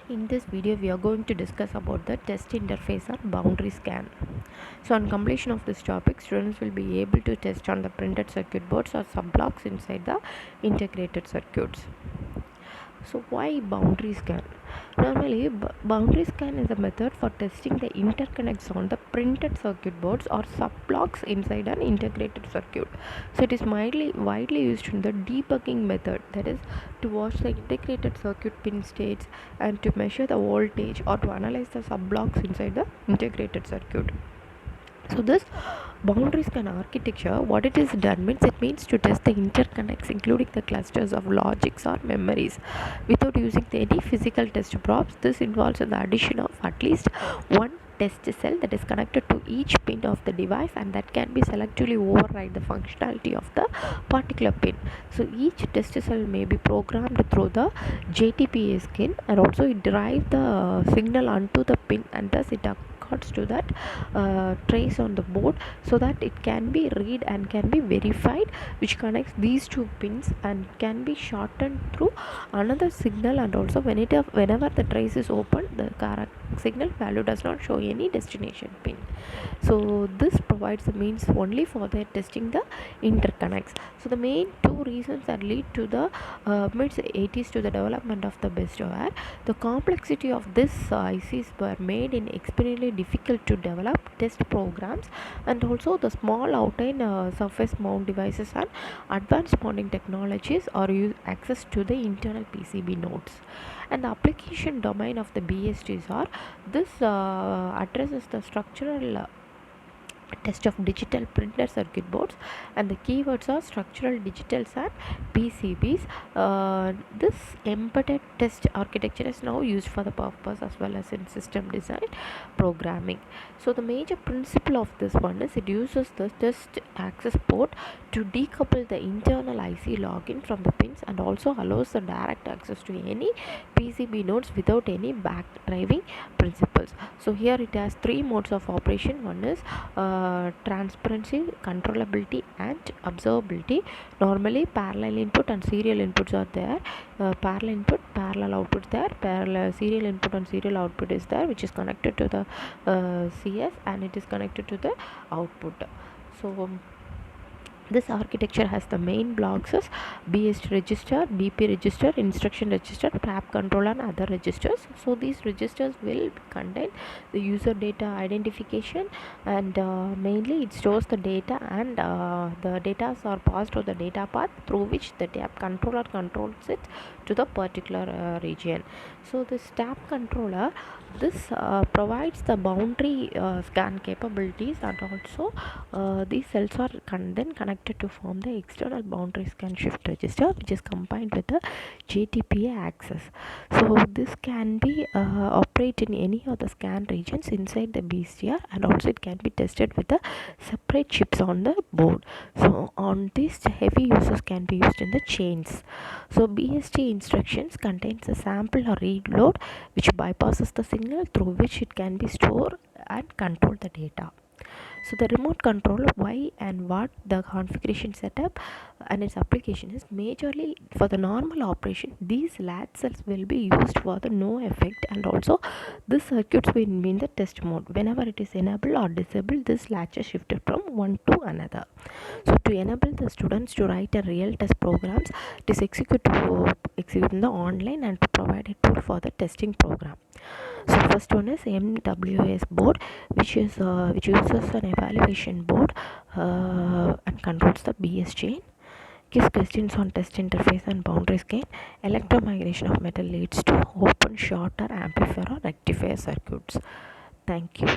In this video, we are going to discuss about the test interface or boundary scan. So on completion of this topic, students will be able to test on the printed circuit boards or sub-blocks inside the integrated circuits. So why boundary scan? Normally, boundary scan is a method for testing the interconnects on the printed circuit boards or sub-blocks inside an integrated circuit. So it is widely used in the debugging method, that is to watch the integrated circuit pin states and to measure the voltage or to analyze the sub-blocks inside the integrated circuit. So this boundary scan architecture, what it is done means, it means to test the interconnects including the clusters of logics or memories without using any physical test props. This involves the addition of at least one test cell that is connected to each pin of the device, and that can be selectively override the functionality of the particular pin. So each test cell may be programmed through the JTPA skin, and also it derive the signal onto the pin, and thus it accords to that trace on the board, so that it can be read and can be verified, which connects these two pins and can be shortened through another signal. And also whenever the trace is open, the correct signal value does not show any destination pin. So this provides the means only for the testing the interconnects. So the main two reasons that lead to the mid-80s to the development of the BEST were the complexity of this ICs were made in extremely difficult to develop test programs, and also the small outline surface mount devices and advanced mounting technologies are used access to the internal PCB nodes. And the application domain of the BSTs are this addresses the structural test of digital printed circuit boards, and the keywords are structural digitals and PCBs. This embedded test architecture is now used for the purpose as well as in system design programming. So the major principle of this one is it uses the test access port to decouple the internal IC login from the pins, and also allows the direct access to any PCB nodes without any back driving principles. So here it has three modes of operation. One is transparency, controllability and observability. Normally parallel input and serial inputs are there. Parallel input, parallel output there. Parallel serial input and serial output is there, which is connected to the CS, and it is connected to the output. So this architecture has the main blocks as BST register, BP register, instruction register, trap controller and other registers. So these registers will contain the user data identification, and mainly it stores the data, and the data are passed to the data path through which the tap controller controls it to the particular region. So this tap controller, this provides the boundary scan capabilities, and also these cells are then connected to form the external boundary scan shift register, which is combined with the JTPA access. So this can be operate in any of the scan regions inside the BSTR, and also it can be tested with the separate chips on the board. So on this, heavy users can be used in the chains. So BST instructions contains a sample or read load which bypasses the signal through which it can be stored and control the data. So the remote control why and what the configuration setup and its application is majorly for the normal operation. These latch cells will be used for the no effect, and also this circuits will be in the test mode. Whenever it is enabled or disabled, this latch is shifted from one to another. So to enable the students to write a real test programs, it is execute in the online, and to provide a tool for the testing program. So first one is MWS board, which uses an evaluation board and controls the BS chain. Gives questions on test interface and boundary scan. Electromigration of metal leads to open, short or amplifier or rectifier circuits. Thank you.